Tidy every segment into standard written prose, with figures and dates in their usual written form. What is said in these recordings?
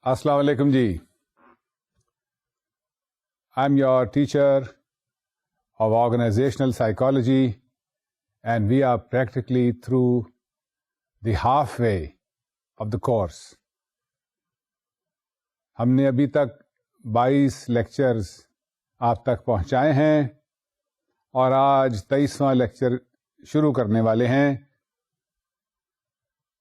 Assalamu alaikum ji. I'm your teacher of organizational psychology and we are practically through the halfway of the course. हमने अभी तक 22 lectures आप तक पहुंचाए हैं और आज 23वां लेक्चर शुरू करने वाले हैं।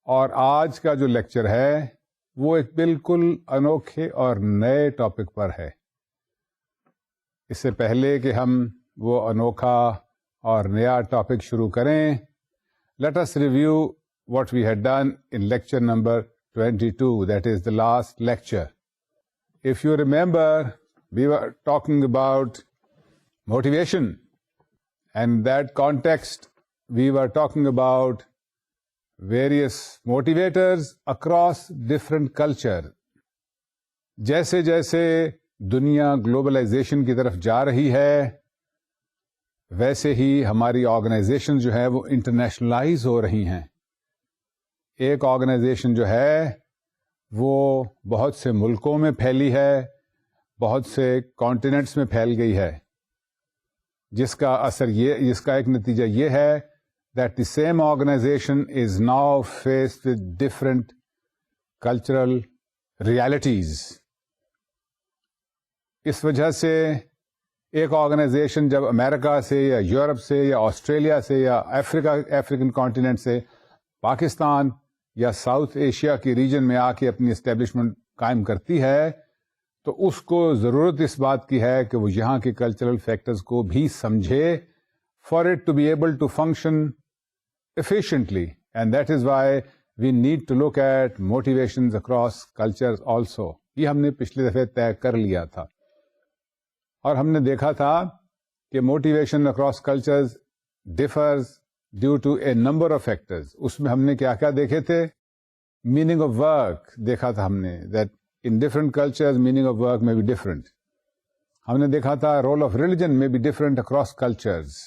और आज का जो लेक्चर है वो एक बिल्कुल अनोखे और नए टॉपिक पर है। इससे पहले कि हम वो अनोखा और नया टॉपिक शुरू करें, let us review what we had done in lecture number 22, that is the last lecture. If you remember, we were talking about motivation, and in that context we were talking about various motivators across different culture. जैसे जैसे दुनिया globalisation की तरफ जा रही है, वैसे ही हमारी ऑर्गेनाइजेशन जो है वो इंटरनेशनलाइज हो रही हैं। एक ऑर्गेनाइजेशन जो है वो बहुत से मुल्कों में फैली है, बहुत से कॉन्टिनेंट्स में फैल गई है, जिसका एक नतीजा ये है that the same organization is now faced with different cultural realities. इस वजह से एक ऑर्गेनाइजेशन जब अमेरिका से या यूरोप से या ऑस्ट्रेलिया से या अफ्रीकन कॉन्टिनेंट से पाकिस्तान या साउथ एशिया के रीजन में आके अपनी एस्टेब्लिशमेंट कायम करती है, तो उसको ज़रूरत इस बात की है कि वो यहाँ के कल्चरल फैक्टर्स को भी समझे for it to be able to function efficiently, and that is why we need to look at motivations across cultures also. ये हमने पिछले दफे तय कर लिया था और हमने देखा था कि motivation across cultures differs due to a number of factors. उसमें हमने क्या क्या देखे थे? Meaning of work देखा था हमने, that in different cultures meaning of work may be different. हमने देखा था role of religion may be different across cultures.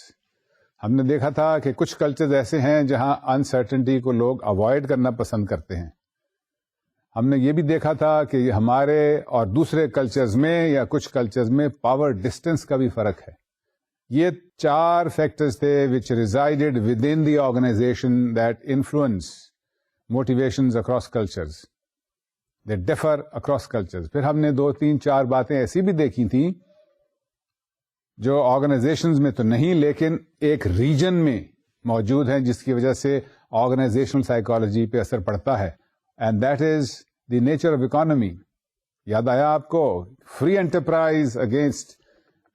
हमने देखा था कि कुछ कल्चर्स ऐसे हैं जहां अनसर्टेनिटी को लोग अवॉइड करना पसंद करते हैं। हमने ये भी देखा था कि हमारे और दूसरे कल्चर्स में या कुछ कल्चर्स में पावर डिस्टेंस का भी फर्क है। ये 4 फैक्टर्स थे which resided within the organisation that influence motivations across cultures, they differ across cultures. फिर हमने 2, 3, 4 बातें ऐसी भी देखी थी जो ऑर्गेनाइजेशंस में तो नहीं लेकिन एक रीजन में मौजूद हैं, जिसकी वजह से ऑर्गेनाइजेशनल साइकोलॉजी पे असर पड़ता है, and that is the nature of economy. याद आया आपको? Free enterprise against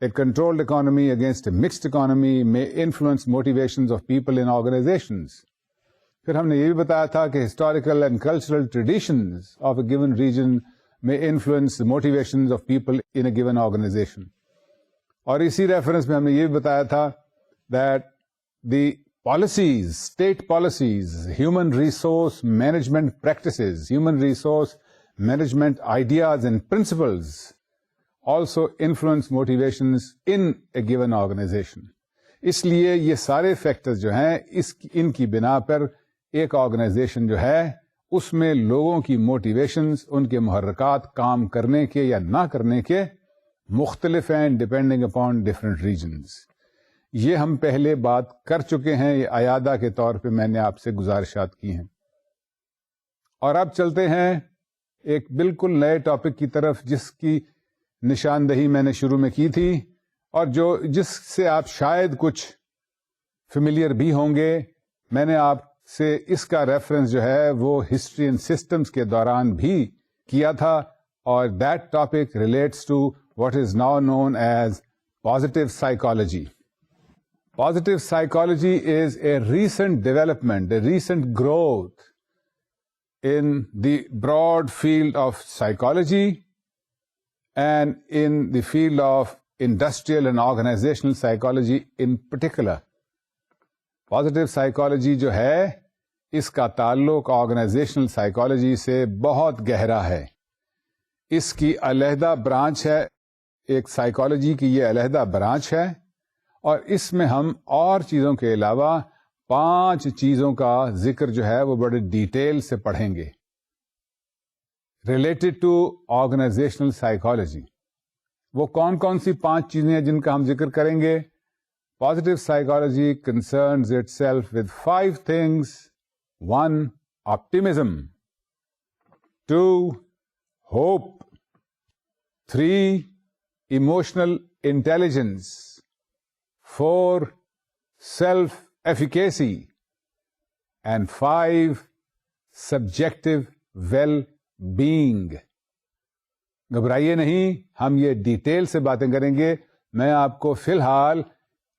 a controlled economy against a mixed economy में influence motivations of people in organisations. फिर हमने ये भी बताया था कि historical and cultural traditions of a given region में influence motivations of people in a given organisation. और इसी रेफरेंस में हमने ये भी बताया था that the policies, state policies, human resource management practices, human resource management ideas and principles also influence motivations in a given organisation. इसलिए ये सारे फैक्टर्स जो हैं इनकी बिना पर एक ऑर्गेनाइजेशन जो है उसमें लोगों की मोटिवेशंस, उनके मुहर्रकात काम करने के या ना करने के मुख्तलिफ हैं डिपेंडिंग अपॉन डिफरेंट रीजन्स। ये हम पहले बात कर चुके हैं, ये अयादा के तौर पे मैंने आपसे गुजारिशात की हैं। और अब चलते हैं एक बिल्कुल नए टॉपिक की तरफ जिसकी निशानदही मैंने शुरू में की थी और जिससे आप शायद कुछ फेमिलियर भी होंगे। मैंने आपसे इसका रेफरेंस जो है वो हिस्ट्री एंड सिस्टम्स के दौरान भी किया था और that topic relates to what is now known as positive psychology. Positive psychology is a recent development, a recent growth in the broad field of psychology and in the field of industrial and organizational psychology in particular. Positive psychology जो है इसका ताल्लुक organisational psychology से बहुत गहरा है। इसकी अलहदा ब्रांच है, एक साइकोलॉजी की ये अलहदा ब्रांच है और इसमें हम और चीज़ों के अलावा 5 चीज़ों का जिक्र जो है वो बड़े डिटेल से पढ़ेंगे। Related to organisational psychology. वो कौन कौन सी 5 चीजें हैं जिनका हम जिक्र करेंगे? Positive psychology concerns itself with 5 things. 1, optimism. 2, hope. 3, emotional intelligence. 4, self efficacy. And 5, subjective well being. घबराइए नहीं, हम ये डिटेल से बातें करेंगे। मैं आपको फिलहाल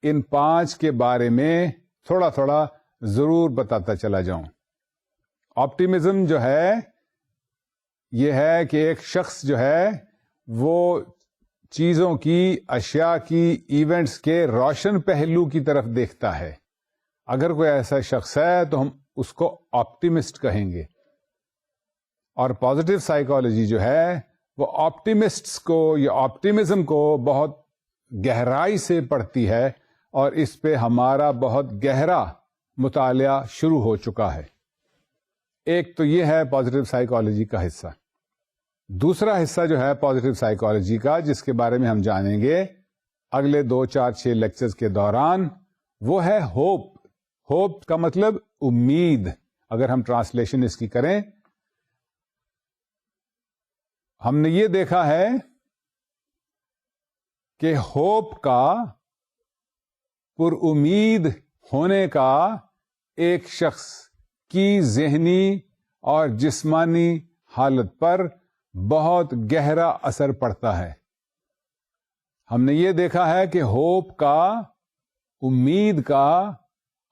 इन 5 के बारे में थोड़ा थोड़ा जरूर बताता चला जाऊं। ऑप्टिमिज्म जो है, ये है कि एक शख्स जो है वो चीजों की, अशिया की, इवेंट्स के रोशन पहलू की तरफ देखता है। अगर कोई ऐसा शख्स है तो हम उसको ऑप्टिमिस्ट कहेंगे। और पॉजिटिव साइकोलॉजी जो है वो ऑप्टिमिस्ट्स को या ऑप्टिमिज्म को बहुत गहराई से पढ़ती है और इस पे हमारा बहुत गहरा मुतालिया शुरू हो चुका है। एक तो ये है पॉजिटिव साइकोलॉजी का हिस्सा। दूसरा हिस्सा जो है पॉजिटिव साइकोलॉजी का, जिसके बारे में हम जानेंगे अगले 2, 4, 6 लेक्चर्स के दौरान, वो है होप। होप का मतलब उम्मीद। अगर हम ट्रांसलेशन इसकी करें, हमने ये देखा है कि होप का, पुरुम्मीद होने का एक शख्स की ज़हनी और जिस्मानी हालत पर बहुत गहरा असर पड़ता है। हमने ये देखा है कि होप का, उम्मीद का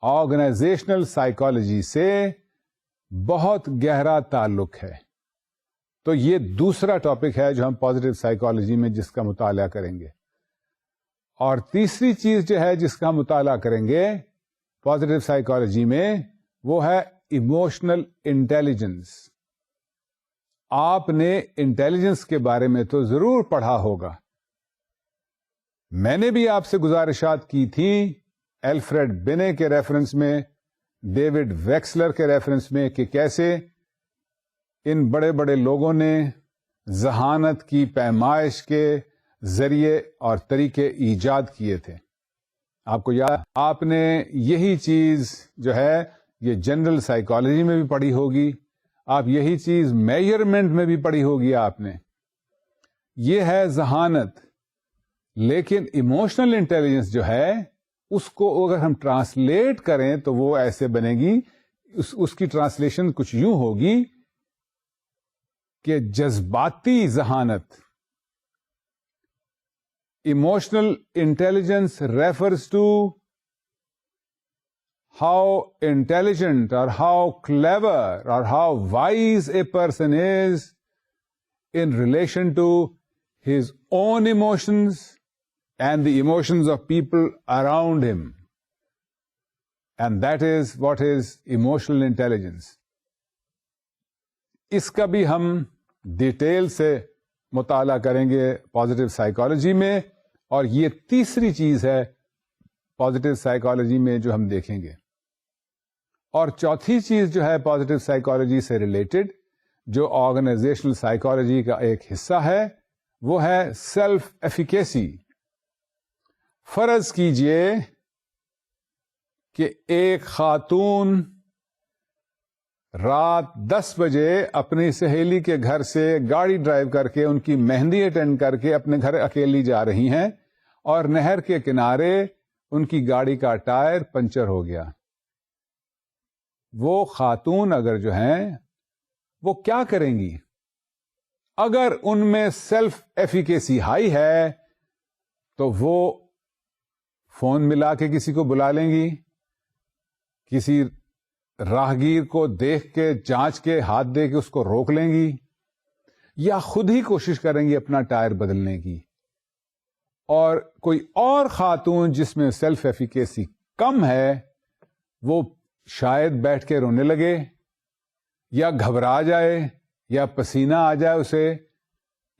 ऑर्गेनाइजेशनल साइकोलॉजी से बहुत गहरा ताल्लुक है। तो ये दूसरा टॉपिक है जो हम पॉजिटिव साइकोलॉजी में जिसका मुताला करेंगे। और तीसरी चीज जो है जिसका हम मुताला करेंगे पॉजिटिव साइकोलॉजी में, वो है इमोशनल इंटेलिजेंस। आपने इंटेलिजेंस के बारे में तो जरूर पढ़ा होगा। मैंने भी आपसे गुजारिशात की थी एल्फ्रेड बिने के रेफरेंस में, डेविड वेक्सलर के रेफरेंस में, कि कैसे इन बड़े बड़े लोगों ने जहानत की पैमाइश के जरिए और तरीके ईजाद किए थे। आपको याद, आपने यही चीज जो है ये जनरल साइकोलॉजी में भी पढ़ी होगी, आप यही चीज मेजरमेंट में भी पढ़ी होगी आपने। ये है जहानत। लेकिन इमोशनल इंटेलिजेंस जो है उसको अगर हम ट्रांसलेट करें तो वो ऐसे बनेगी, उसकी ट्रांसलेशन कुछ यूं होगी कि जज्बाती जहानत। Emotional intelligence refers to how intelligent or how clever or how wise a person is in relation to his own emotions and the emotions of people around him. And that is what is emotional intelligence. इसका भी हम detail से मुताला करेंगे positive psychology में, और ये तीसरी चीज है पॉजिटिव साइकोलॉजी में जो हम देखेंगे। और चौथी चीज जो है पॉजिटिव साइकोलॉजी से रिलेटेड, जो ऑर्गेनाइजेशनल साइकोलॉजी का एक हिस्सा है, वो है सेल्फ एफिकेसी। फर्ज कीजिए कि एक खातून रात 10 बजे अपनी सहेली के घर से गाड़ी ड्राइव करके, उनकी मेहंदी अटेंड करके अपने घर अकेली जा रही हैं, और नहर के किनारे उनकी गाड़ी का टायर पंचर हो गया। वो खातून अगर जो हैं वो क्या करेंगी? अगर उनमें सेल्फ एफिकेसी हाई है तो वो फोन मिला के किसी को बुला लेंगी, किसी राहगीर को देख के, जांच के, हाथ दे के उसको रोक लेंगी, या खुद ही कोशिश करेंगी अपना टायर बदलने की। और कोई और खातून जिसमें सेल्फ एफिकेसी कम है, वो शायद बैठ के रोने लगे, या घबरा जाए, या पसीना आ जाए उसे,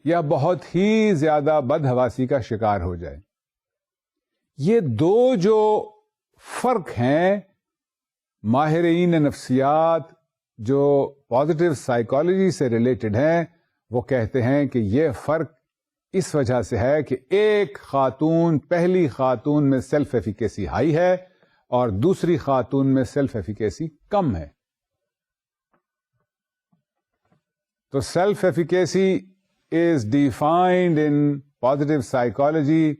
या बहुत ही ज्यादा बदहवासी का शिकार हो जाए। ये दो जो फर्क हैं, माहिरीन नफ्सियात जो पॉजिटिव साइकोलॉजी से रिलेटेड हैं, वो कहते हैं कि ये फर्क इस वजह से है कि एक खातून, पहली खातून में सेल्फ एफिकेसी हाई है और दूसरी खातून में सेल्फ एफिकेसी कम है। तो self efficacy is defined in positive psychology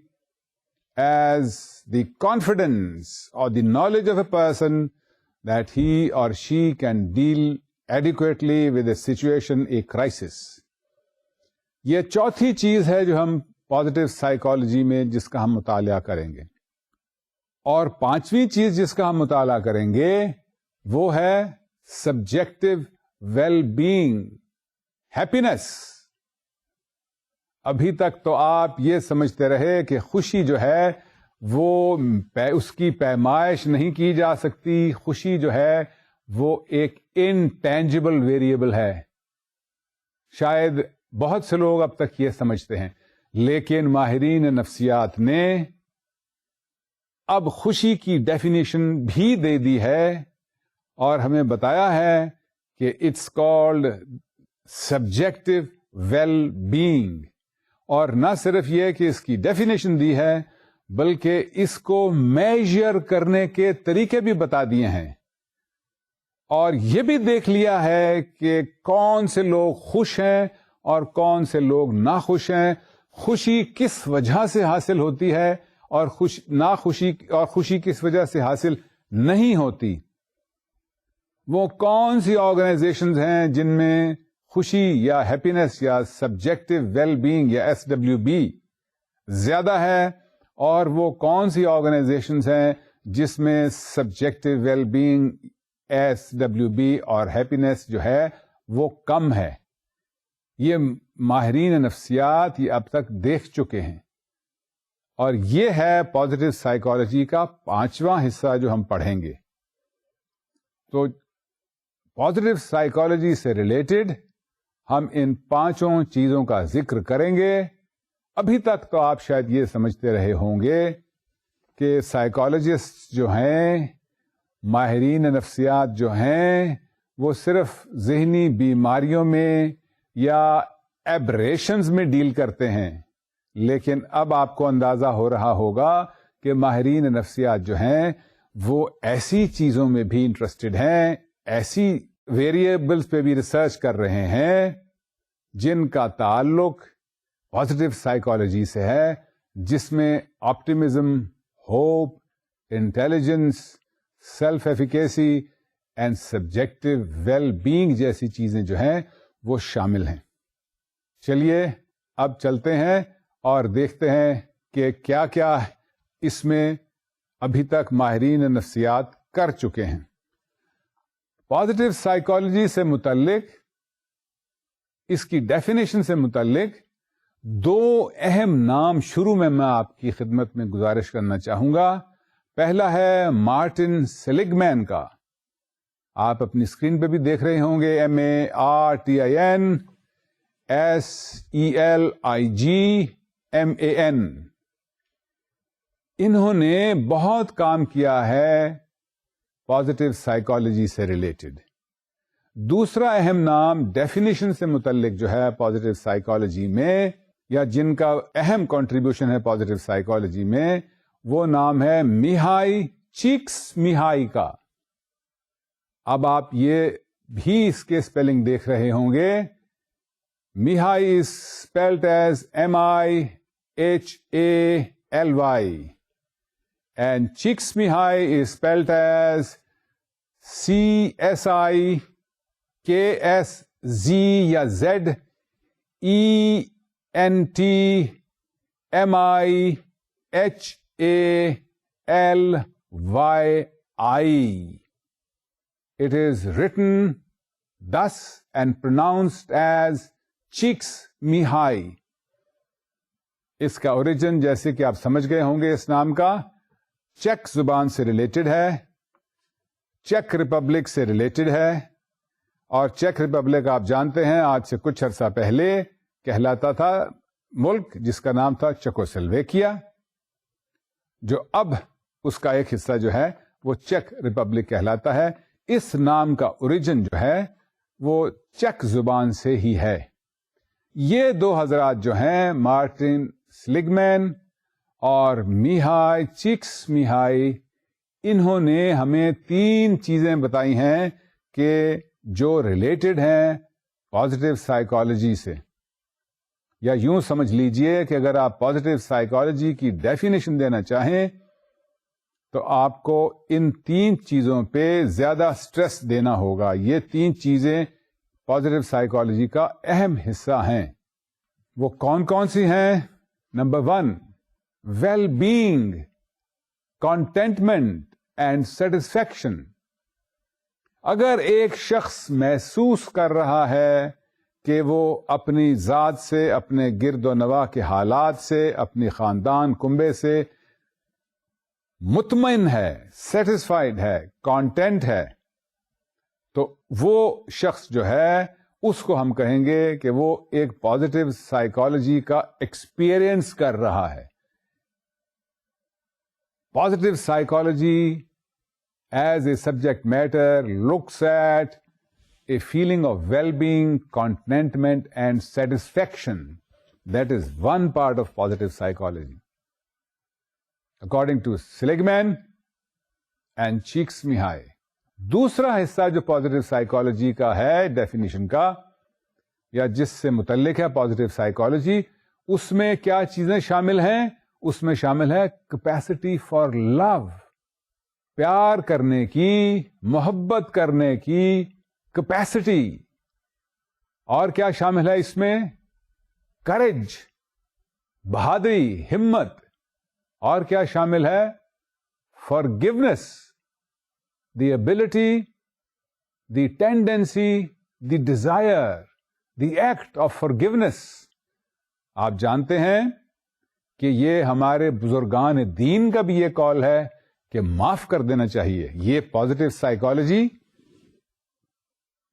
as the confidence or the knowledge of a person that he or she can deal adequately with a situation, a crisis. ये चौथी चीज है जो हम पॉजिटिव साइकोलॉजी में जिसका हम मुताला करेंगे। और पांचवी चीज जिसका हम मुताला करेंगे वो है सब्जेक्टिव वेल बीइंग, हैप्पीनेस। अभी तक तो आप ये समझते रहे कि खुशी जो है वो उसकी पैमाइश नहीं की जा सकती, खुशी जो है वो एक इनटेंजिबल वेरिएबल है। शायद बहुत से लोग अब तक ये समझते हैं, लेकिन माहिरीन नफ्सियात ने अब खुशी की डेफिनेशन भी दे दी है और हमें बताया है कि it's called subjective well being. और न सिर्फ यह कि इसकी डेफिनेशन दी है बल्कि इसको मेजर करने के तरीके भी बता दिए हैं और यह भी देख लिया है कि कौन से लोग खुश हैं और कौन से लोग नाखुश हैं, खुशी किस वजह से हासिल होती है और खुशी किस वजह से हासिल नहीं होती। वो कौन सी ऑर्गेनाइजेशंस हैं जिनमें खुशी या हैप्पीनेस या सब्जेक्टिव वेल बीइंग या SWB ज्यादा है और वो कौन सी ऑर्गेनाइजेशंस हैं जिसमें सब्जेक्टिव वेल बीइंग SWB और हैप्पीनेस जो है वो कम है। ये माहिरीन नफ्सियात ये अब तक देख चुके हैं और ये है पॉजिटिव साइकोलॉजी का पांचवा हिस्सा जो हम पढ़ेंगे। तो पॉजिटिव साइकोलॉजी से रिलेटेड हम इन पांचों चीजों का जिक्र करेंगे। अभी तक तो आप शायद ये समझते रहे होंगे कि साइकोलॉजिस्ट जो हैं, माहिरीन नफ्सियात जो हैं, वो सिर्फ ज़हनी बीमारियों में या एब्रेशंस में डील करते हैं। लेकिन अब आपको अंदाजा हो रहा होगा कि माहिरीन नफ्सियात जो हैं वो ऐसी चीजों में भी इंटरेस्टेड हैं, ऐसी वेरिएबल्स पे भी रिसर्च कर रहे हैं जिनका ताल्लुक पॉजिटिव साइकोलॉजी से है, जिसमें optimism, hope, intelligence, self efficacy and subjective well being जैसी चीजें जो हैं वो शामिल हैं। चलिए अब चलते हैं और देखते हैं कि क्या क्या इसमें अभी तक माहिरीन नफ्सियात कर चुके हैं। पॉजिटिव साइकोलॉजी से मुतल्लिक, इसकी डेफिनेशन से मुतल्लिक दो अहम नाम शुरू में मैं आपकी खिदमत में गुजारिश करना चाहूंगा। पहला है मार्टिन सेलिगमैन का, आप अपनी स्क्रीन पे भी देख रहे होंगे, MARTIN SELIGMAN। इन्होंने बहुत काम किया है पॉजिटिव साइकोलॉजी से रिलेटेड। दूसरा अहम नाम डेफिनेशन से मुतल्लिक जो है पॉजिटिव साइकोलॉजी में, या जिनका अहम कंट्रीब्यूशन है पॉजिटिव साइकोलॉजी में, वो नाम है मिहाई चिक्समिहाई का। अब आप ये भी इसके स्पेलिंग देख रहे होंगे। Mihaly is spelled as MIHALY and Csikszentmihalyi is spelled as CSIKSZ या ZENTMIHALYI. It is written thus and pronounced as Csikszentmihalyi. इसका ओरिजिन जैसे कि आप समझ गए होंगे इस नाम का, चेक जुबान से रिलेटेड है, चेक रिपब्लिक से रिलेटेड है। और चेक रिपब्लिक आप जानते हैं आज से कुछ अर्सा पहले कहलाता था मुल्क जिसका नाम था चेकोस्लोवाकिया, जो अब उसका एक हिस्सा जो है वो चेक रिपब्लिक कहलाता है। इस नाम का ओरिजिन जो है वो चेक जुबान से ही है। ये दो हजरात जो हैं, मार्टिन सेलिगमैन और मिहाई चिक्समिहाई, इन्होंने हमें 3 चीजें बताई हैं कि जो रिलेटेड हैं पॉजिटिव साइकोलॉजी से। या यूं समझ लीजिए कि अगर आप पॉजिटिव साइकोलॉजी की डेफिनेशन देना चाहें तो आपको इन 3 चीजों पे ज्यादा स्ट्रेस देना होगा। ये 3 चीजें पॉजिटिव साइकोलॉजी का अहम हिस्सा हैं। वो कौन कौन सी हैं? Number 1, well being, contentment and satisfaction. अगर एक शख्स महसूस कर रहा है कि वो अपनी ज़ात से, अपने गिरद व नवा के हालात से, अपनी ख़ानदान कुंबे से मुतमइन है, सेटिस्फाइड है, कॉन्टेंट है, तो वो शख्स जो है उसको हम कहेंगे कि वो एक पॉजिटिव साइकोलॉजी का एक्सपीरियंस कर रहा है। Positive psychology as a subject matter looks at a feeling of well-being, contentment and satisfaction. That is one part of positive psychology. According to Seligman and Csikszentmihalyi. दूसरा हिस्सा जो पॉजिटिव साइकोलॉजी का है, definition का, या जिससे मुतल्लिक है पॉजिटिव साइकोलॉजी, उसमें क्या चीजें शामिल हैं? उसमें शामिल है कैपेसिटी फॉर लव, प्यार करने की, मोहब्बत करने की कैपेसिटी। और क्या शामिल है इसमें? करेज, बहादुरी, हिम्मत। और क्या शामिल है? Forgiveness, the ability, the tendency, the desire, the act of forgiveness. आप जानते हैं कि ये हमारे बुजुर्गान दीन का भी ये कॉल है कि माफ कर देना चाहिए। ये पॉजिटिव साइकोलॉजी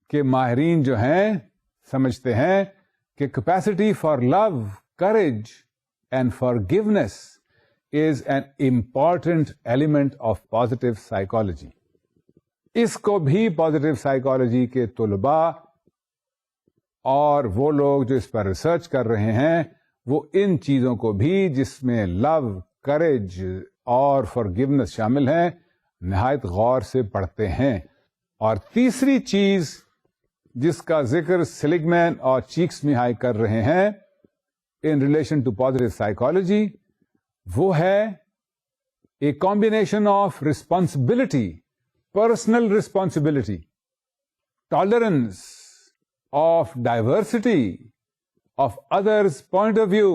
के माहिरीन जो हैं समझते हैं कि capacity for love, courage and forgiveness is an important element of positive psychology. इसको भी पॉजिटिव साइकोलॉजी के तुलबा और वो लोग जो इस पर रिसर्च कर रहे हैं, वो इन चीजों को भी, जिसमें लव, करेज और फॉरगिवनेस शामिल हैं, निहायत गौर से पढ़ते हैं। और तीसरी चीज जिसका जिक्र सेलिगमैन और चिक्समिहाई कर रहे हैं in relation to positive psychology, वो है a combination of responsibility, personal responsibility, tolerance of diversity, of others' point of view,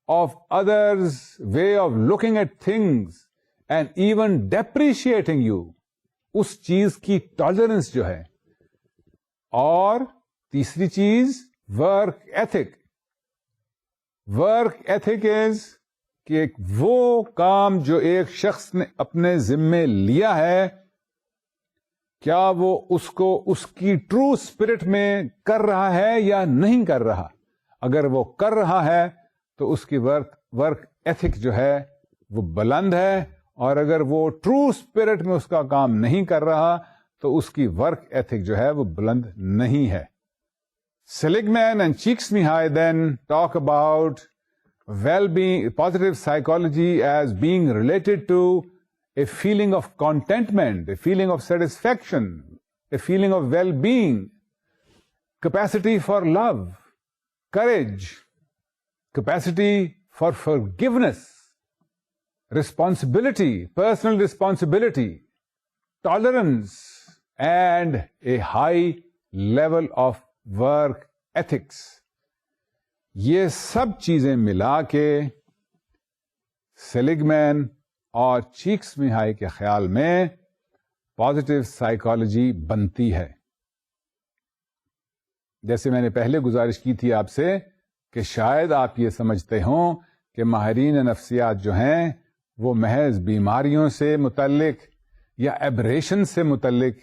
of others' way of looking at things and even depreciating you, उस चीज की tolerance जो है। और तीसरी चीज work ethic. Work ethic is कि वो काम जो एक शख्स ने अपने जिम्मे लिया है, क्या वो उसको उसकी ट्रू स्पिरिट में कर रहा है या नहीं कर रहा। अगर वो कर रहा है तो उसकी वर्क एथिक जो है वो बुलंद है, और अगर वो ट्रू स्पिरिट में उसका काम नहीं कर रहा तो उसकी वर्क एथिक जो है वो बुलंद नहीं है। Seligman and Csikszentmihalyi then talk about well-being, positive psychology as being related to a feeling of contentment, a feeling of satisfaction, a feeling of well-being, capacity for love, courage, capacity for forgiveness, responsibility, personal responsibility, tolerance, and a high level of work ethics. ये सब चीजें मिला के Seligman और चिक्समिहाई के ख्याल में positive psychology बनती है। जैसे मैंने पहले गुजारिश की थी आपसे कि शायद आप ये समझते हों कि माहिरीन नफ्सियात जो हैं वो महज बीमारियों से मुतल्लिक या एबरेशन से मुतल्लिक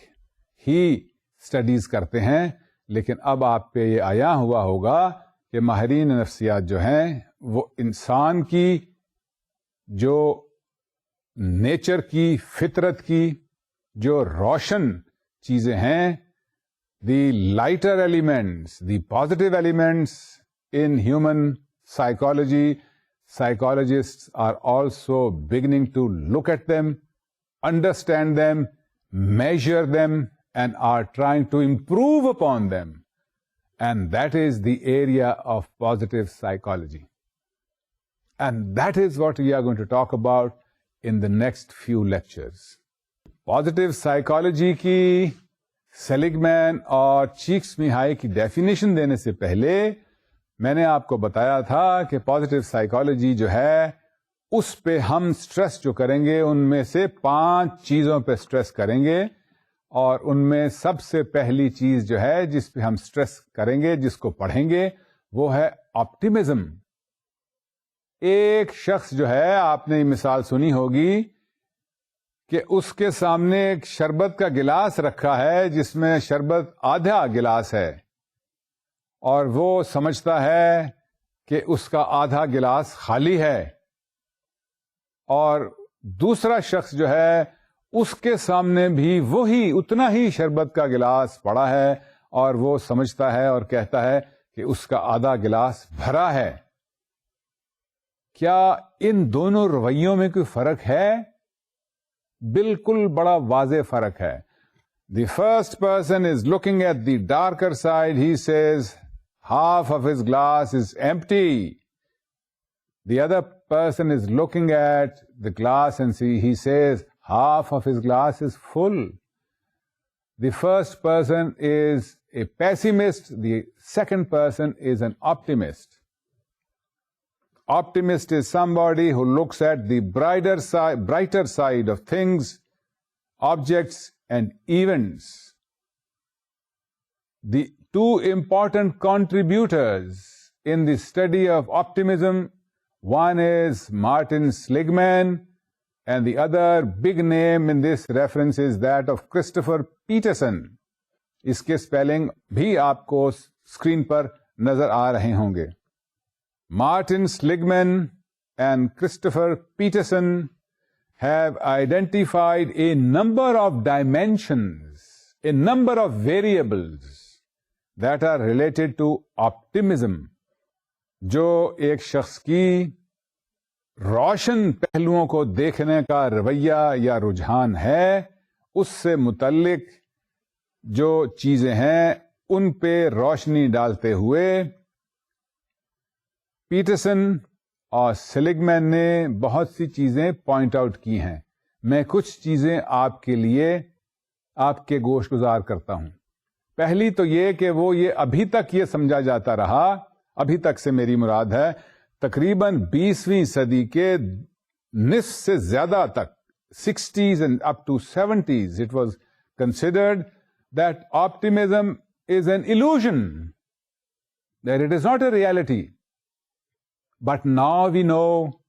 ही स्टडीज करते हैं, लेकिन अब आप पे ये आया हुआ होगा कि माहिरीन नफ्सियात जो हैं वो इंसान की जो नेचर की, फितरत की जो रोशन चीजें हैं, the lighter elements, the positive elements, in human psychology, psychologists are also beginning to look at them, understand them, measure them, and are trying to improve upon them. And that is the area of positive psychology. And that is what we are going to talk about in the next few lectures. Positive psychology की Seligman और cheeks-Mihai की definition देने से पहले मैंने आपको बताया था कि पॉजिटिव साइकोलॉजी जो है उस पे हम स्ट्रेस जो करेंगे उनमें से 5 चीजों पे स्ट्रेस करेंगे, और उनमें सबसे पहली चीज जो है जिस पे हम स्ट्रेस करेंगे, जिसको पढ़ेंगे, वो है ऑप्टिमिज्म. एक शख्स जो है, आपने ये मिसाल सुनी होगी कि उसके सामने एक शरबत का गिलास रखा है जिसमें शरबत आधा गिलास है, और वो समझता है कि उसका आधा गिलास खाली है, और दूसरा शख्स जो है उसके सामने भी वही उतना ही शरबत का गिलास पड़ा है, और वो समझता है और कहता है कि उसका आधा गिलास भरा है. क्या इन दोनों रवैयों में कोई फर्क है? बिल्कुल बड़ा वाज़े फर्क है. The first person is looking at the darker side. He says half of his glass is empty. The other person is looking at the glass and he says half of his glass is full. The first person is a pessimist. The second person is an optimist. Optimist is somebody who looks at the brighter side of things, objects, and events. The two important contributors in the study of optimism, one is Martin Seligman, and the other big name in this reference is that of Christopher Peterson. इसके spelling भी आपको screen पर नजर आ रहे होंगे. Martin Seligman and Christopher Peterson have identified a number of dimensions, a number of variables that are related to optimism, जो एक शख्स की रोशन पहलुओं को देखने का रवैया या रुझान है, उससे मुतल्लिक जो चीजें हैं उन पे रोशनी डालते हुए पीटरसन और सेलिगमैन ने बहुत सी चीजें पॉइंट आउट की हैं. मैं कुछ चीजें आपके लिए आपके गोशगुजार करता हूं. पहली तो ये कि वो ये अभी तक ये समझा जाता रहा, अभी तक से मेरी मुराद है तकरीबन 20वीं सदी के निस्फ से ज्यादा तक, 60s and up to 70s, it was considered that optimism is an illusion, that it is not a reality. But now we know,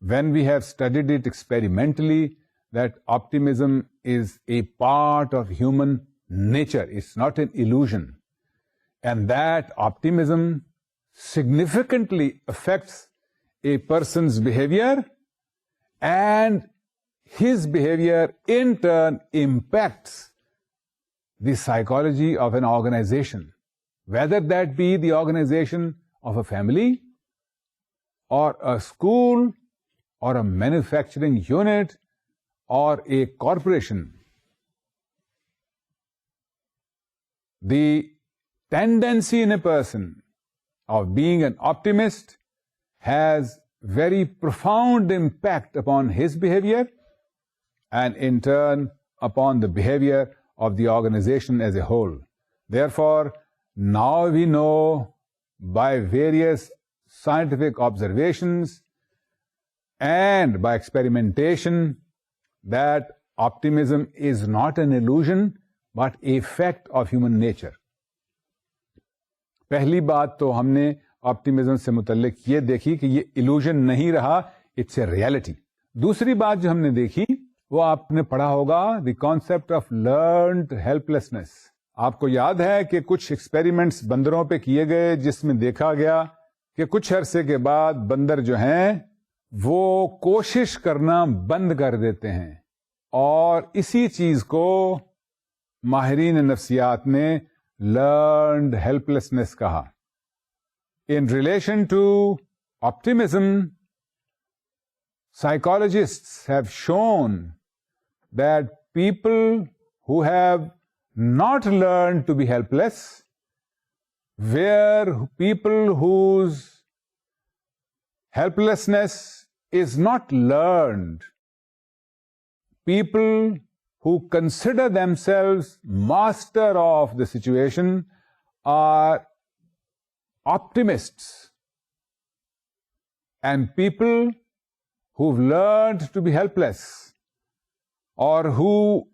when we have studied it experimentally, that optimism is a part of human nature. It's not an illusion. And that optimism significantly affects a person's behavior, and his behavior in turn impacts the psychology of an organization, whether that be the organization of a family, or a school, or a manufacturing unit, or a corporation. The tendency in a person of being an optimist has very profound impact upon his behavior, and in turn upon the behavior of the organization as a whole. Therefore, now we know by various scientific observations and by experimentation that optimism is not an illusion but a fact of human nature. पहली बात तो हमने optimism से मुतल्लिक ये देखी कि ये illusion नहीं रहा, इट्स ए रियलिटी. दूसरी बात जो हमने देखी वो आपने पढ़ा होगा, the concept of learned helplessness. आपको याद है कि कुछ एक्सपेरिमेंट्स बंदरों पे किए गए जिसमें देखा गया कि कुछ अरसे के बाद बंदर जो हैं वो कोशिश करना बंद कर देते हैं, और इसी चीज को माहिरीन नफ्सियात ने लर्न्ड हेल्पलेसनेस कहा. In relation to optimism, psychologists have shown that people who have not learned to be helpless, where people whose helplessness is not learned, people who consider themselves master of the situation are optimists, and people who've learned to be helpless or who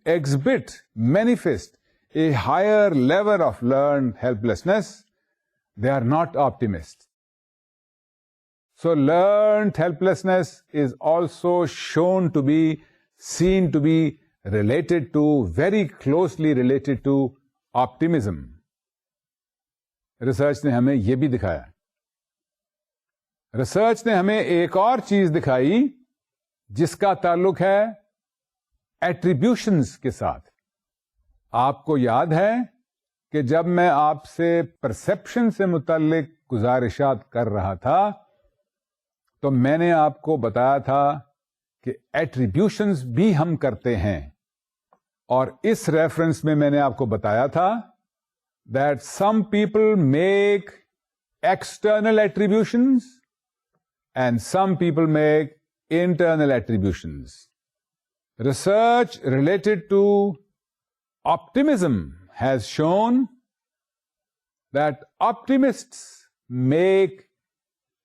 manifest a higher level of learned helplessness, they are not optimists. So learned helplessness is also seen to be related to, very closely related to optimism. Research ने हमें यह भी दिखाया. Research ने हमें एक और चीज दिखाई जिसका ताल्लुक है एट्रीब्यूशंस के साथ. आपको याद है कि जब मैं आपसे परसेप्शन से मुताल्लिक गुजारिशात कर रहा था तो मैंने आपको बताया था कि एट्रीब्यूशंस भी हम करते हैं, और इस रेफरेंस में मैंने आपको बताया था that some people make external attributions and some people make internal attributions. Research related to optimism has shown that optimists make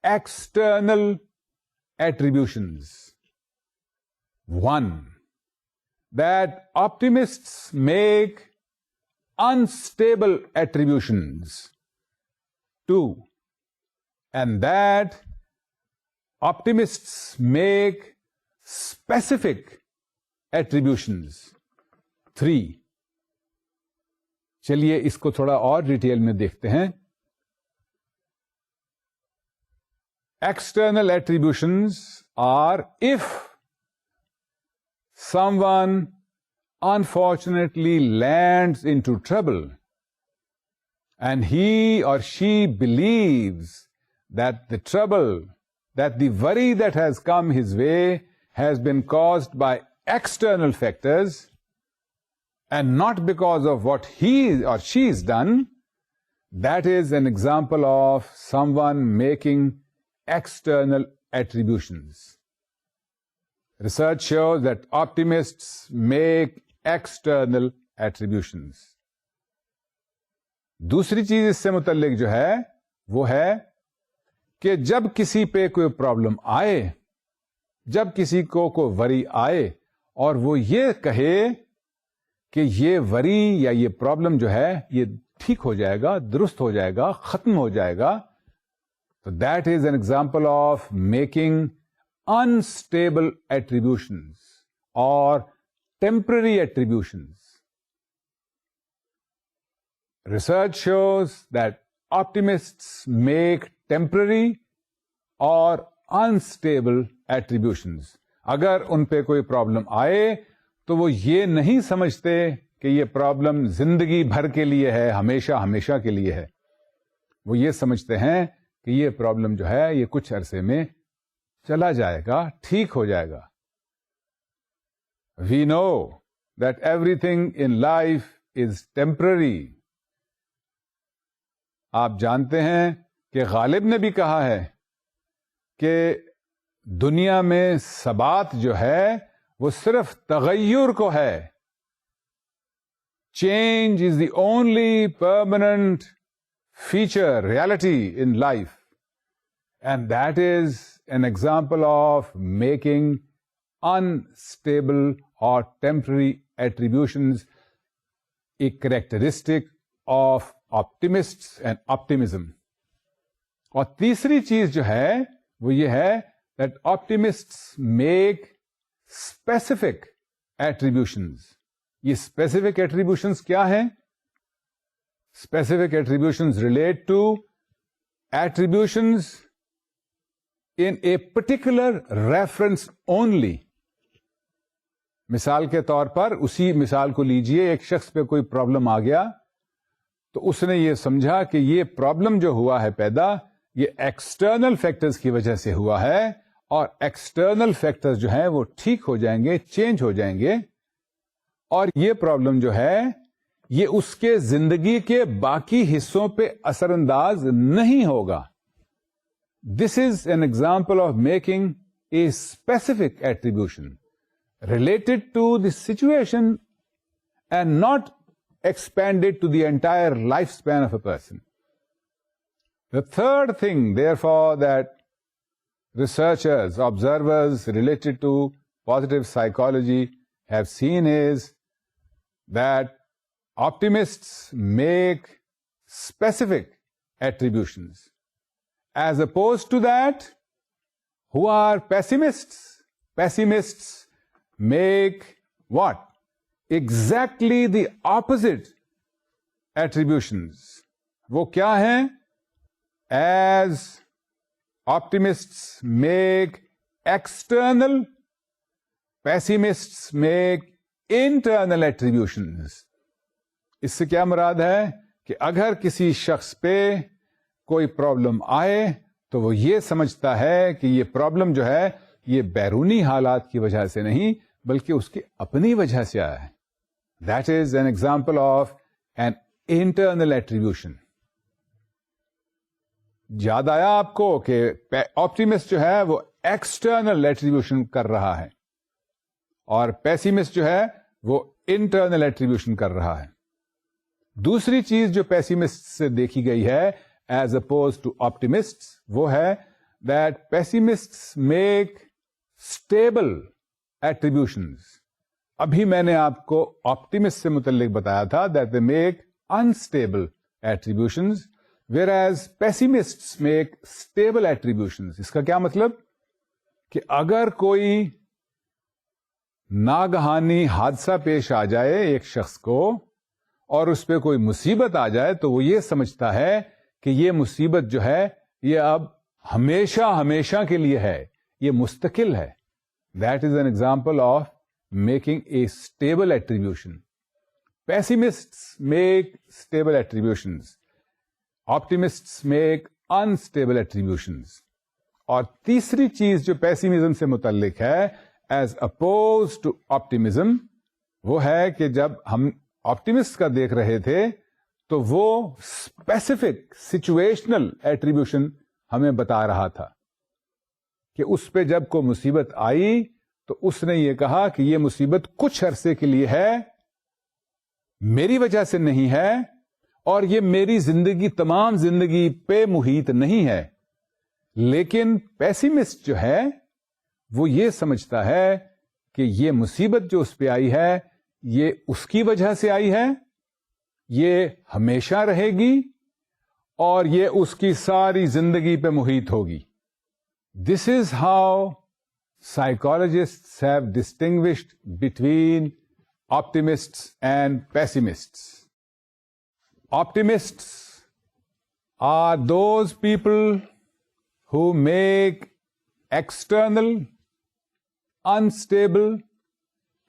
external attributions. One, that optimists make unstable attributions. Two, and that optimists make specific attributions. Three, चलिए इसको थोड़ा और detail में देखते हैं. External attributions are if someone unfortunately lands into trouble and he or she believes that the worry that has come his way has been caused by external factors and not because of what he or she has done, that is an example of someone making external attributions. Research shows that optimists make external attributions. दूसरी चीज इससे मुतल्लिक जो है वो है कि जब किसी पे कोई प्रॉब्लम आए, जब किसी को कोई वरी आए और वो ये कहे कि ये वरी या ये प्रॉब्लम जो है ये ठीक हो जाएगा, दुरुस्त हो जाएगा, खत्म हो जाएगा, तो that is an example of making unstable attributions or temporary attributions. Research shows that optimists make temporary or unstable attributions. अगर उन पे कोई प्रॉब्लम आए तो वो ये नहीं समझते कि ये प्रॉब्लम जिंदगी भर के लिए है, हमेशा हमेशा के लिए है. वो ये समझते हैं कि ये प्रॉब्लम जो है ये कुछ अरसे में चला जाएगा, ठीक हो जाएगा. We know that everything in life is temporary. आप जानते हैं कि गालिब ने भी कहा है कि दुनिया में सबात जो है वो सिर्फ तगय्युर को है. Change is the only permanent feature, reality in life, and that is an example of making unstable or temporary attributions a characteristic of optimists and optimism. और तीसरी चीज जो है वो ये है that optimists make specific attributions. ये specific attributions क्या हैं? Specific attributions relate to attributions in a particular reference only. मिसाल के तौर पर उसी मिसाल को लीजिए, एक शख्स पे कोई प्रॉब्लम आ गया तो उसने ये समझा कि ये प्रॉब्लम जो हुआ है पैदा, ये एक्सटर्नल फैक्टर्स की वजह से हुआ है, और एक्सटर्नल फैक्टर्स जो हैं वो ठीक हो जाएंगे, चेंज हो जाएंगे, और ये प्रॉब्लम जो है ये उसके जिंदगी के बाकी हिस्सों पे असरअंदाज नहीं होगा. This is an example of making a specific attribution related to the situation and not expanded to the entire lifespan of a person. The third thing, therefore, that researchers, observers related to positive psychology have seen is that optimists make specific attributions, as opposed to that, who are pessimists. Pessimists make what? Exactly the opposite attributions. वो क्या हैं? As optimists make external, pessimists make internal attributions. इससे क्या मुराद है कि अगर किसी शख्स पे कोई प्रॉब्लम आए तो वो ये समझता है कि ये प्रॉब्लम जो है ये बैरूनी हालात की वजह से नहीं बल्कि उसकी अपनी वजह से आया है. That is an example of an internal attribution. याद आया आपको कि ऑप्टिमिस्ट जो है वो एक्सटर्नल एट्रीब्यूशन कर रहा है और पेसिमिस्ट जो है वो इंटरनल एट्रीब्यूशन कर रहा है. दूसरी चीज जो पेसिमिस्ट से देखी गई है एज अपोज टू ऑप्टिमिस्ट वो है that pessimists make stable attributions. अभी मैंने आपको ऑप्टिमिस्ट से मुतल्लिक बताया था that they make unstable attributions whereas pessimists make stable attributions. इसका क्या मतलब कि अगर कोई नागहानी हादसा पेश आ जाए एक शख्स को और उस पर कोई मुसीबत आ जाए तो वो ये समझता है कि ये मुसीबत जो है ये अब हमेशा हमेशा के लिए है, ये मुस्तकिल है. That is an example of making a stable attribution. Pessimists make stable attributions, optimists make unstable attributions. और तीसरी चीज जो पेसिमिज्म से मुतल्लिक है एज अपोज टू ऑप्टिमिज्म वो है कि जब हम ऑप्टिमिस्ट का देख रहे थे तो वो स्पेसिफिक सिचुएशनल एट्रीब्यूशन हमें बता रहा था कि उस पे जब कोई मुसीबत आई तो उसने ये कहा कि ये मुसीबत कुछ अरसे के लिए है, मेरी वजह से नहीं है और ये मेरी जिंदगी तमाम जिंदगी पे मुहित नहीं है. लेकिन पेसिमिस्ट जो है वो ये समझता है कि ये मुसीबत जो उस पे आई है ये उसकी वजह से आई है, ये हमेशा रहेगी और ये उसकी सारी जिंदगी पे मुहित होगी. This is how psychologists have distinguished between optimists and pessimists. Optimists are those people who make external, unstable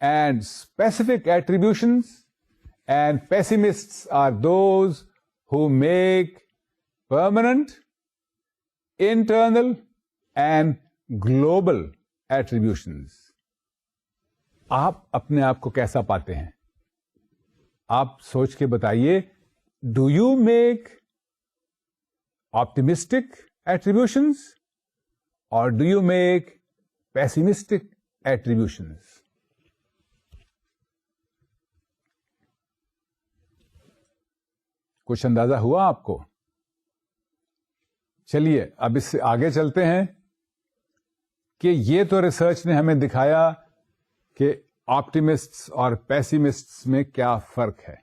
and specific attributions, and pessimists are those who make permanent, internal and global attributions. आप अपने आप को कैसा पाते हैं? आप सोच के बताइए. Do you make optimistic attributions or do you make pessimistic attributions? कुछ अंदाजा हुआ आपको? चलिए अब इससे आगे चलते हैं कि ये तो रिसर्च ने हमें दिखाया कि ऑप्टिमिस्ट्स और पेसिमिस्ट्स में क्या फर्क है.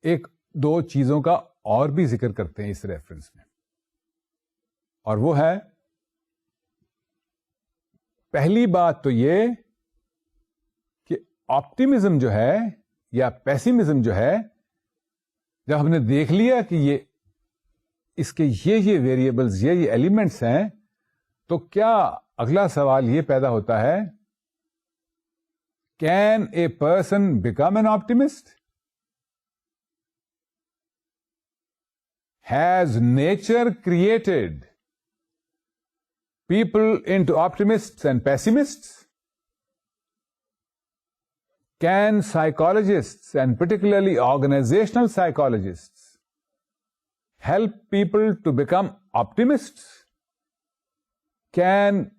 एक दो चीजों का और भी जिक्र करते हैं इस रेफरेंस में, और वो है पहली बात तो ये कि ऑप्टिमिज्म जो है या पेसिमिज्म जो है, जब हमने देख लिया कि ये इसके ये वेरिएबल्स ये एलिमेंट्स हैं, तो क्या अगला सवाल ये पैदा होता है, can a person become an optimist? Has nature created people into optimists and pessimists? Can psychologists, and particularly organizational psychologists, help people to become optimists? Can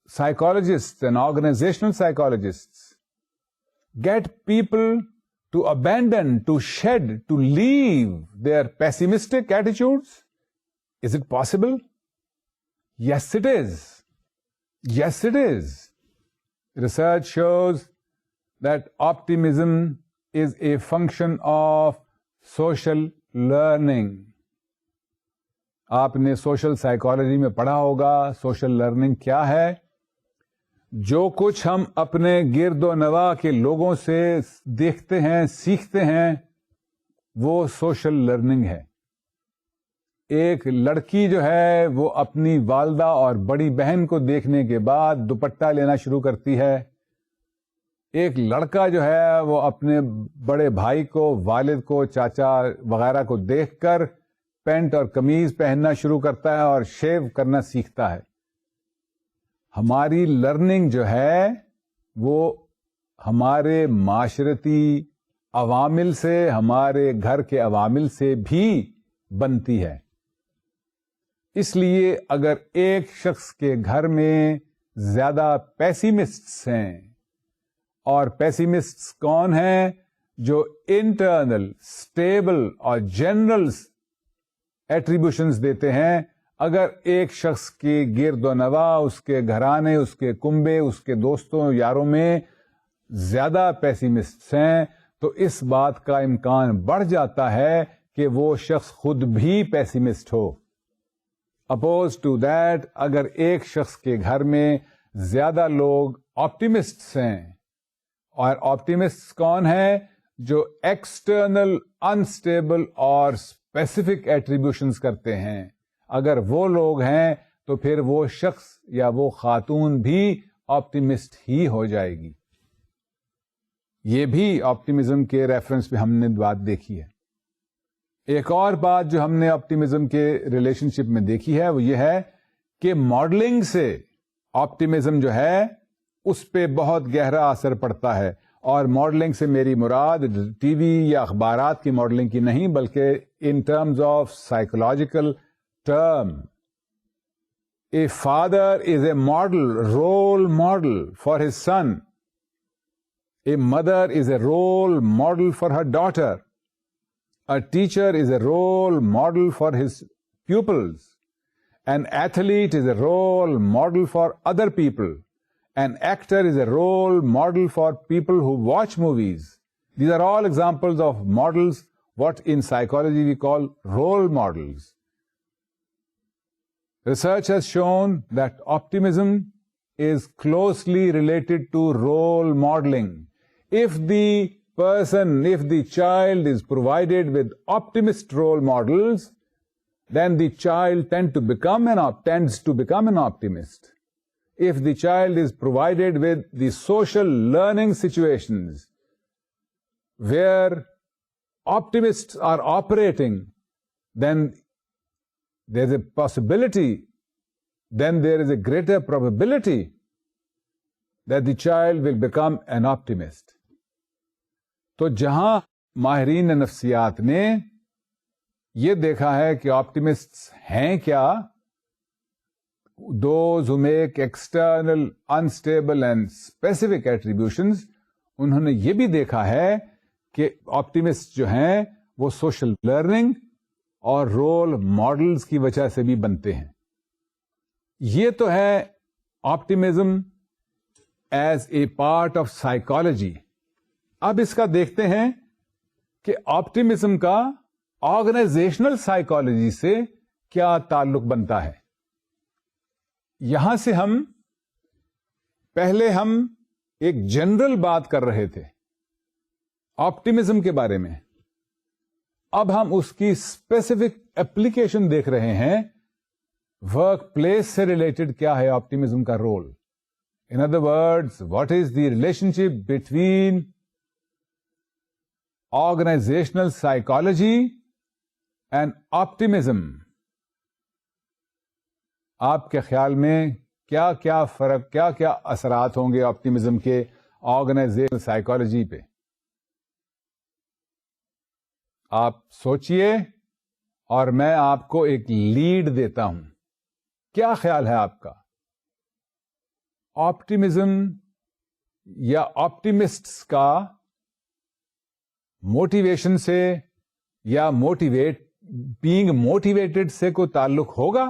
psychologists and organizational psychologists get people to abandon, to shed, to leave their pessimistic attitudes? Is it possible? Yes, it is. Yes, it is. Research shows that optimism is a function of social learning. आपने social psychology में पढ़ा होगा, social learning क्या है? जो कुछ हम अपने गिरदो नवा के लोगों से देखते हैं, सीखते हैं, वो सोशल लर्निंग है. एक लड़की जो है वो अपनी वालदा और बड़ी बहन को देखने के बाद दुपट्टा लेना शुरू करती है. एक लड़का जो है वो अपने बड़े भाई को, वालिद को, चाचा वगैरह को देखकर पैंट और कमीज पहनना शुरू करता है और शेव करना सीखता है. हमारी लर्निंग जो है वो हमारे माशरती अवामिल से, हमारे घर के अवामिल से भी बनती है. इसलिए अगर एक शख्स के घर में ज्यादा पेसिमिस्ट्स हैं, और पेसिमिस्ट्स कौन हैं? जो इंटरनल, स्टेबल और जनरल एट्रीब्यूशंस देते हैं. अगर एक शख्स के गिरदो नवा, उसके घराने, उसके कुंबे, उसके दोस्तों यारों में ज्यादा पेसिमिस्ट्स हैं, तो इस बात का इम्कान बढ़ जाता है कि वो शख्स खुद भी पेसिमिस्ट हो. अपोज टू दैट, अगर एक शख्स के घर में ज्यादा लोग ऑप्टिमिस्ट्स हैं, और ऑप्टिमिस्ट्स कौन है? जो एक्सटर्नल, अनस्टेबल और स्पेसिफिक एट्रीब्यूशंस करते हैं. अगर वो लोग हैं तो फिर वो शख्स या वो खातून भी ऑप्टिमिस्ट ही हो जाएगी. ये भी ऑप्टिमिज्म के रेफरेंस पे हमने बात देखी है. एक और बात जो हमने ऑप्टिमिज्म के रिलेशनशिप में देखी है वो ये है कि मॉडलिंग से ऑप्टिमिज्म जो है उस पे बहुत गहरा असर पड़ता है. और मॉडलिंग से मेरी मुराद टीवी या अखबारात की मॉडलिंग की नहीं, बल्कि in terms of psychological term. A father is a model, role model for his son. A mother is a role model for her daughter. A teacher is a role model for his pupils. An athlete is a role model for other people. An actor is a role model for people who watch movies. These are all examples of models, what in psychology we call role models. Research has shown that optimism is closely related to role modeling. If the child is provided with optimist role models, then the child tends to become an optimist. If the child is provided with the social learning situations where optimists are operating, then there's a possibility, then there is a greater probability that the child will become an optimist. तो जहां माहिरीन नफ्सियात ने ये देखा है कि ऑप्टिमिस्ट्स हैं क्या, those who make external, unstable and specific attributions, उन्होंने ये भी देखा है कि ऑप्टिमिस्ट जो हैं वो सोशल लर्निंग और रोल मॉडल्स की वजह से भी बनते हैं. ये तो है optimism as a part of psychology. अब इसका देखते हैं कि ऑप्टिमिज्म का ऑर्गेनाइजेशनल साइकोलॉजी से क्या ताल्लुक बनता है. यहां से पहले हम एक जनरल बात कर रहे थे ऑप्टिमिज्म के बारे में. अब हम उसकी स्पेसिफिक एप्लीकेशन देख रहे हैं. वर्क प्लेस से रिलेटेड क्या है ऑप्टिमिज्म का role. In other words, what is the relationship between organizational psychology and optimism, आपके ख्याल में क्या क्या फर्क, क्या क्या असरात होंगे ऑप्टिमिज्म के ऑर्गेनाइजेशनल साइकोलॉजी पे? आप सोचिए और मैं आपको एक लीड देता हूं। क्या ख्याल है आपका? ऑप्टिमिज्म या ऑप्टिमिस्ट्स का मोटिवेशन से या बीइंग मोटिवेटेड से कोई ताल्लुक होगा?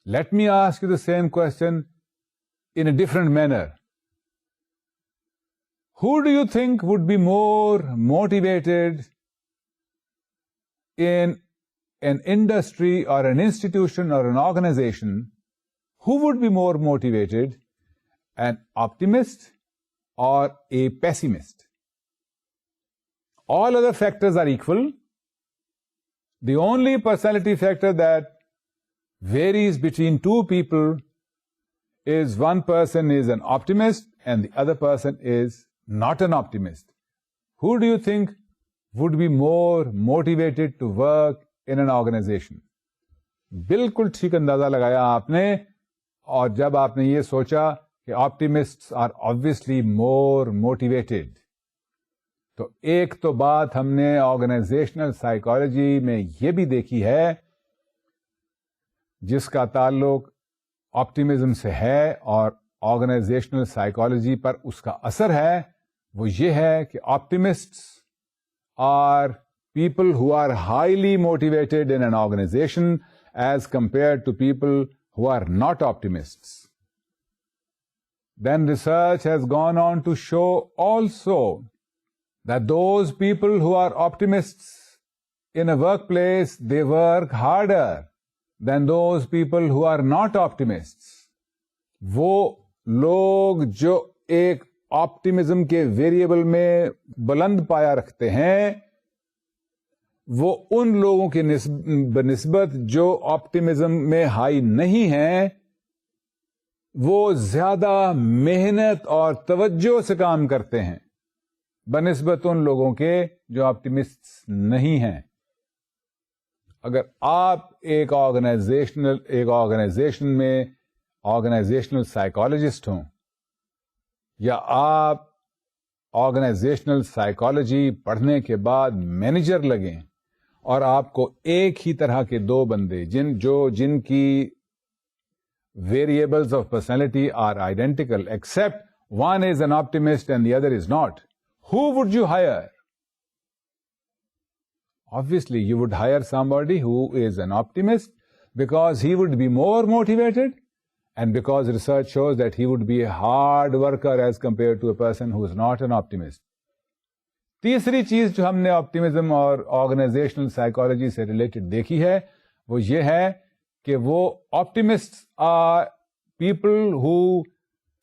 Let me ask you the same question in a different manner. Who do you think would be more motivated in an industry or an institution or an organization? Who would be more motivated, an optimist or a pessimist? All other factors are equal. The only personality factor that varies between two people is one person is an optimist and the other person is not an optimist. Who do you think would be more motivated to work in an organization? बिल्कुल ठीक अंदाजा लगाया आपने। और जब आपने ये सोचा कि optimists are obviously more motivated, तो एक तो बात हमने ऑर्गेनाइजेशनल साइकोलॉजी में ये भी देखी है जिसका ताल्लुक ऑप्टिमिज्म से है और ऑर्गेनाइजेशनल साइकोलॉजी पर उसका असर है, वो ये है कि optimists are people who are highly motivated in an organisation as compared to people who are not optimists. Then research has gone on to show also that those people who are optimists in a workplace, they work harder than those people who are not optimists. वो लोग जो एक optimism के variable में बुलंद पाया रखते हैं, वो उन लोगों की बनिस्बत जो ऑप्टिमिज्म में हाई नहीं हैं, वो ज्यादा मेहनत और तवज्जो से काम करते हैं बनिस्बत उन लोगों के जो ऑप्टिमिस्ट नहीं हैं. अगर आप एक ऑर्गेनाइजेशन में ऑर्गेनाइजेशनल साइकोलॉजिस्ट हों या आप ऑर्गेनाइजेशनल साइकोलॉजी पढ़ने के बाद मैनेजर लगें और आपको एक ही तरह के दो बंदे जिनकी variables of personality are identical except one is an optimist and the other is not, who would you hire? Obviously you would hire somebody who is an optimist because he would be more motivated and because research shows that he would be a hard worker as compared to a person who is not an optimist. तीसरी चीज जो हमने optimism और organisational psychology से related देखी है वो ये है कि वो optimists are people who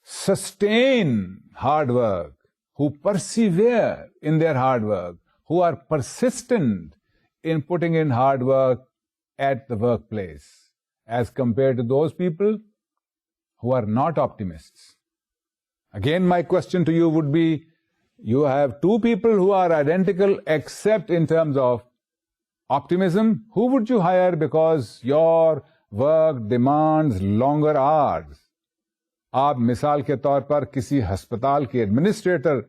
sustain hard work, who persevere in their hard work, who are persistent in putting in hard work at the workplace as compared to those people who are not optimists. Again, my question to you would be, you have two people who are identical except in terms of optimism. Who would you hire because your work demands longer hours? आप मिसाल के तौर पर किसी अस्पताल के administrator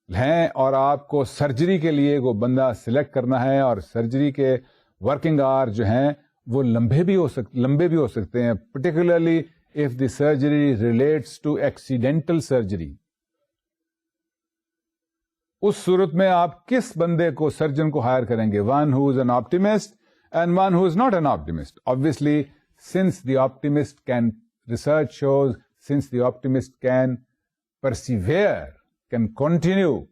हैं और आपको सर्जरी के लिए वो बंदा सिलेक्ट करना है और सर्जरी के वर्किंग आवर जो हैं वो लंबे भी हो सकते हैं, particularly if the surgery relates to accidental surgery. उस सूरत में आप किस बंदे को, सर्जन को हायर करेंगे? One who is an optimist and one who is not an optimist. Obviously, since the optimist can, research shows, since the optimist can persevere, can continue,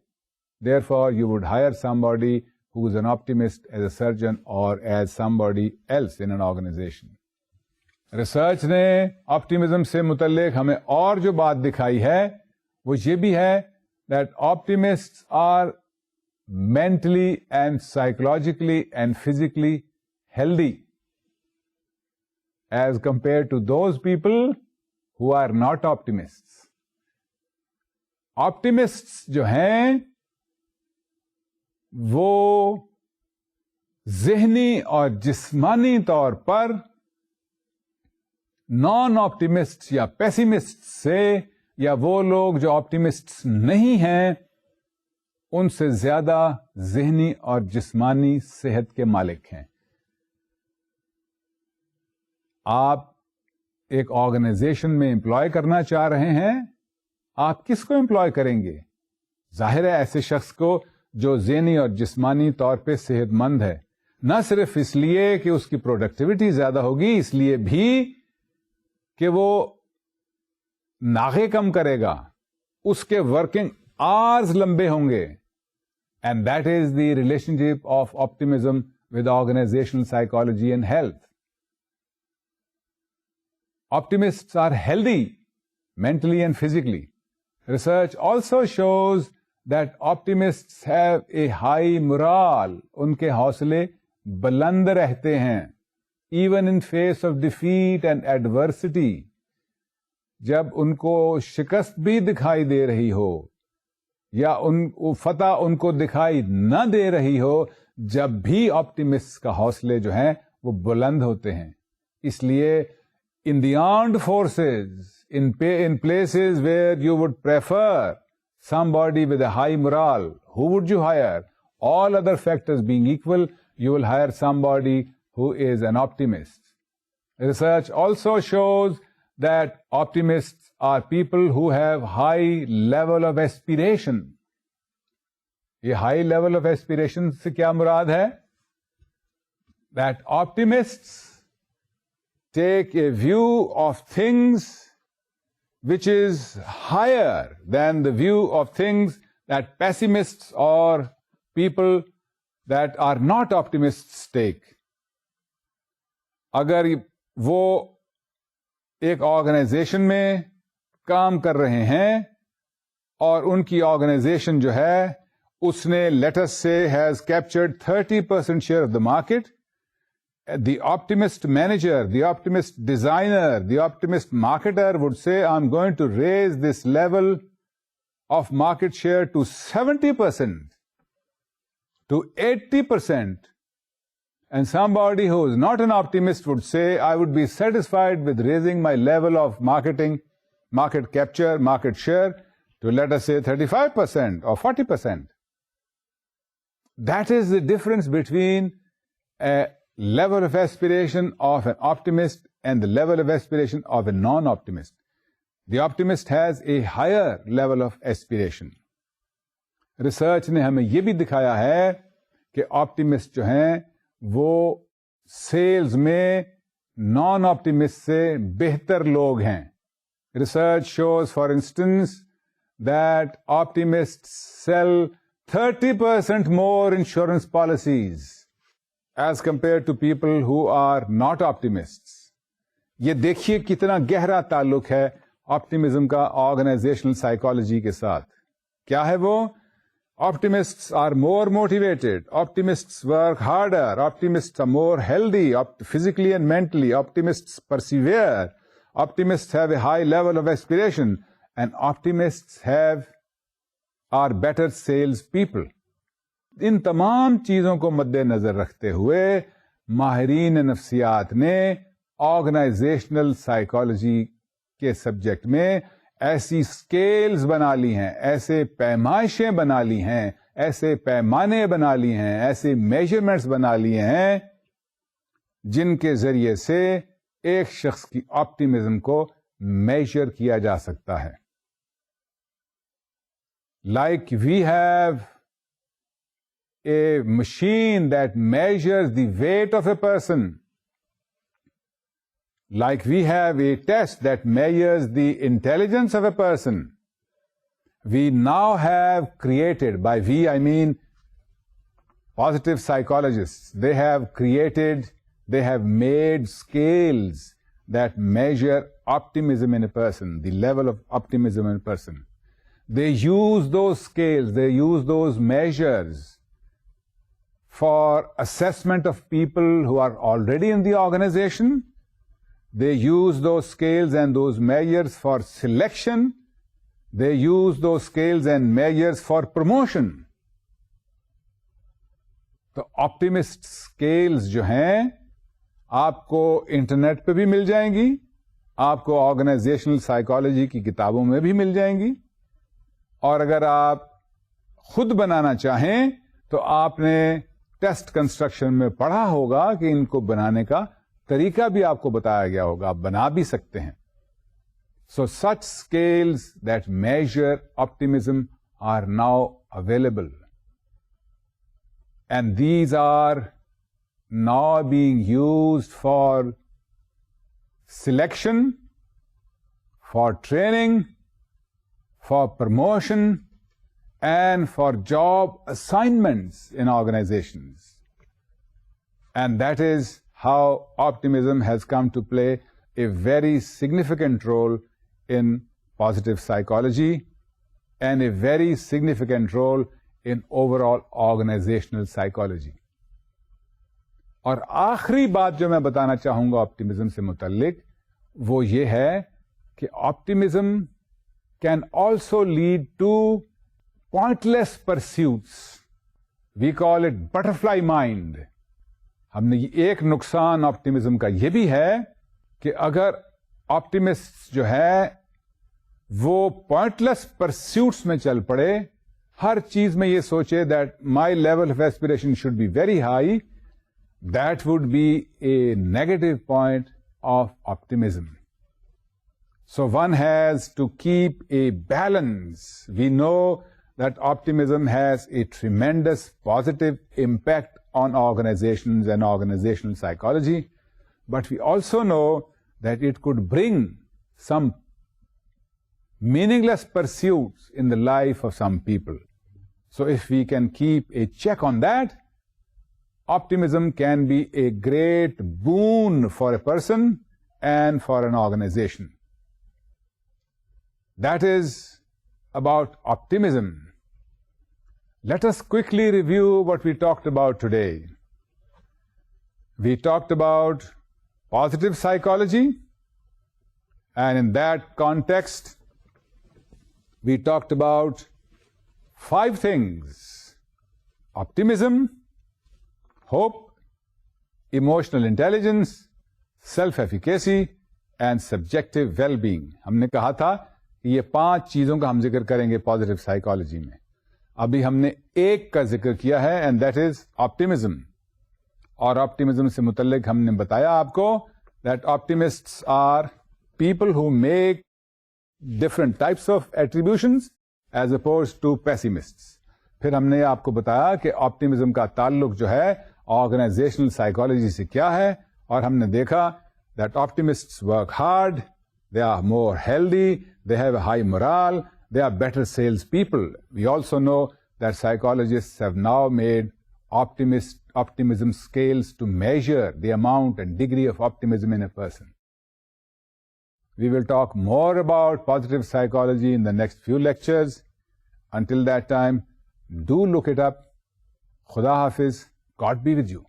therefore you would hire somebody who is an optimist as a surgeon or as somebody else in an organization. Research ने optimism से मुतल्लिक हमें और जो बात दिखाई है वो ये भी है that optimists are mentally and psychologically and physically healthy as compared to those people who are not optimists. ऑप्टिमिस्ट्स जो हैं वो ज़हनी और जिस्मानी तौर पर नॉन ऑप्टिमिस्ट या पेसिमिस्ट से, या वो लोग जो ऑप्टिमिस्ट्स नहीं हैं, उनसे ज्यादा ज़हनी और जिस्मानी सेहत के मालिक हैं। आप एक ऑर्गेनाइजेशन में एम्प्लॉय करना चाह रहे हैं, आप किसको एम्प्लॉय करेंगे? जाहिर है ऐसे शख्स को जो ज़हनी और जिस्मानी तौर पे सेहतमंद है, न सिर्फ इसलिए कि उसकी प्रोडक्टिविटी ज्यादा होगी, इसलिए भी कि वो नागे कम करेगा, उसके वर्किंग आवर्स लंबे होंगे। And that is the relationship of optimism with organisational psychology and health. Optimists are healthy mentally and physically. Research also shows that optimists have a high morale. उनके हौसले बुलंद रहते हैं, even in face of defeat and adversity. जब उनको शिकस्त भी दिखाई दे रही हो या फतह उनको दिखाई न दे रही हो, जब भी ऑप्टिमिस्ट का हौसले जो हैं वो बुलंद होते हैं। इसलिए in the armed forces, in places where you would prefer somebody with a high morale, who would you hire? All other factors being equal, you will hire somebody who is an optimist. Research also shows that optimists are people who have high level of aspiration. ये high level of aspiration से क्या मुराद है? That optimists take a view of things which is higher than the view of things that pessimists or people that are not optimists take. अगर वो एक organisation में काम कर रहे हैं और उनकी ऑर्गेनाइजेशन जो है उसने let us say has captured 30% share of the market, the optimist manager, the optimist designer, the optimist marketer would say, I'm going to raise this level of market share to 70%, to 80%. And somebody who is not an optimist would say, I would be satisfied with raising my level of market capture, market share to, let us say, 35% or 40%. That is the difference between a level of aspiration of an optimist and the level of aspiration of a non-optimist. The optimist has a higher level of aspiration. Research ने हमें ये भी दिखाया है कि optimist जो हैं वो sales में non-optimist से बेहतर लोग हैं. Research shows, for instance, that optimists sell 30% more insurance policies as compared to people who are not optimists. ये देखिए कितना गहरा ताल्लुक है ऑप्टिमिज्म का ऑर्गेनाइजेशनल साइकोलॉजी के साथ. क्या है वो? Optimists are more motivated. Optimists work harder. Optimists are more healthy, physically and mentally. Optimists persevere. Optimists have a high level of aspiration. And optimists are better sales people. इन तमाम चीजों को मद्देनजर रखते हुए माहिरीन नफ्सियात ने ऑर्गेनाइजेशनल साइकोलॉजी के subject में ऐसी स्केल्स बना ली हैं, ऐसे पैमाइशें बना ली हैं, ऐसे पैमाने बना लिए हैं, ऐसे मेजरमेंट्स बना लिए हैं जिनके जरिए से एक शख्स की ऑप्टिमिज्म को मेजर किया जा सकता है. Like we have a machine that measures the weight of a person, like we have a test that measures the intelligence of a person, we now have created, by we I mean positive psychologists, they have made scales that measure optimism in a person, the level of optimism in a person. They use those scales, they use those measures for assessment of people who are already in the organization. They use those scales and those measures for selection. They use those scales and measures for promotion. तो optimist scales जो हैं आपको internet पे भी मिल जाएंगी, आपको organisational psychology की किताबों में भी मिल जाएंगी, और अगर आप खुद बनाना चाहें तो आपने टेस्ट कंस्ट्रक्शन में पढ़ा होगा कि इनको बनाने का तरीका भी आपको बताया गया होगा, आप बना भी सकते हैं. So such scales that measure optimism are now available. And these are now being used for selection, for training, for promotion, and for job assignments in organizations. And that is how optimism has come to play a very significant role in positive psychology and a very significant role in overall organizational psychology. और आखिरी बात जो मैं बताना चाहूंगा optimism से मुतल्लिक वो ये है कि optimism can also lead to pointless pursuits. We call it butterfly mind. हमने एक नुकसान ऑप्टिमिज्म का ये भी है कि अगर ऑप्टिमिस्ट जो है वो पॉइंटलेस परस्यूट्स में चल पड़े, हर चीज में ये सोचे that my level of aspiration should be very high, that would be a negative point of optimism. So one has to keep a balance. We know that optimism has a tremendous positive impact on organizations and organizational psychology, but we also know that it could bring some meaningless pursuits in the life of some people. So if we can keep a check on that, optimism can be a great boon for a person and for an organization. That is about optimism. Let us quickly review what we talked about today. We talked about positive psychology, and in that context, we talked about 5 things: optimism, hope, emotional intelligence, self-efficacy and subjective well-being. हमने कहा था कि ये 5 चीजों का हम जिक्र करेंगे पॉजिटिव साइकोलॉजी में. अभी हमने एक का जिक्र किया है एंड दैट इज ऑप्टिमिज्म. और ऑप्टिमिज्म से मुतल्लिक हमने बताया आपको that optimists are people who make different types of attributions as opposed to pessimists. फिर हमने आपको बताया कि ऑप्टिमिज्म का ताल्लुक जो है ऑर्गेनाइजेशनल साइकोलॉजी से क्या है, और हमने देखा that optimists work hard, they are more healthy, they have high morale, they are better salespeople. We also know that psychologists have now made optimism scales to measure the amount and degree of optimism in a person. We will talk more about positive psychology in the next few lectures. Until that time, do look it up. Khuda Hafiz. God be with you.